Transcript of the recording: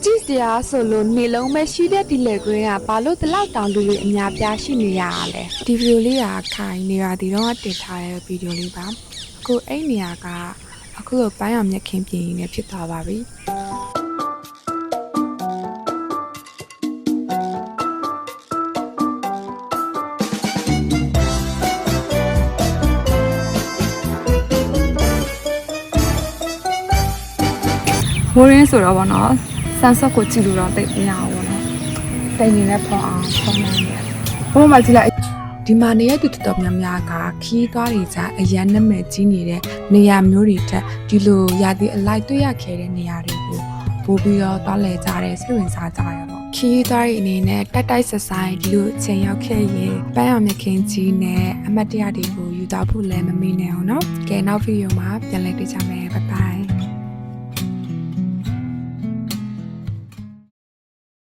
ကြည့်စရာဆိုလို့နေလုံးမဲ့ရှိတဲ့ဒီလေကွင်းကဘာလို့တလောက်တောင်လူတွေအများပြားရှိနေရတာလဲဒီဗီဒီယိုလေးကခိုင်နေရဒီတော့တင်ထားတဲ့ဗီဒီယိုလေးပါအခုအဲ့နေရာကအခုတော့ပန်းအောင်မြက်ခင်းပြင်နေဖြစ်သွားပါပြီမိုးရင်းဆိုတော့ဗောနော်ဆန်ဆော့ကိုကြည့်လို့တော့တိတ်မရဘူးဗောနော်တိတ်နေနဲ့ဖောင်းအောင်ဖောင်းနေတယ်ဘို့မှာကြည့်လိုက်ဒီမှာနေရတဲ့တော်တော်များများကခီးသွားတွေကြအရန်နာမည်ကြီးနေတဲ့နေရာမျိုးတွေတက်ဒီလိုရာသီအလိုက်တွေ့ရခဲ့တဲ့နေရာတွေကိုပို့ပြီးတော့သွားလဲကြတယ်စိတ်ဝင်စားကြရပေါ့ခီးသွားတွေအနေနဲ့တိုက်တိုက်ဆက်ဆိုင်ဒီလိုအချိန်ရောက်ခဲ့ရင်ပန်းအောင်မြခင်ကြီးနဲ့အမတ်တရတွေကိုယူသွားဖို့လည်းမမေ့နဲ့အောင်နော်ကဲနောက်ဗီဒီယိုမှာပြန်လည်တွေ့ကြမယ်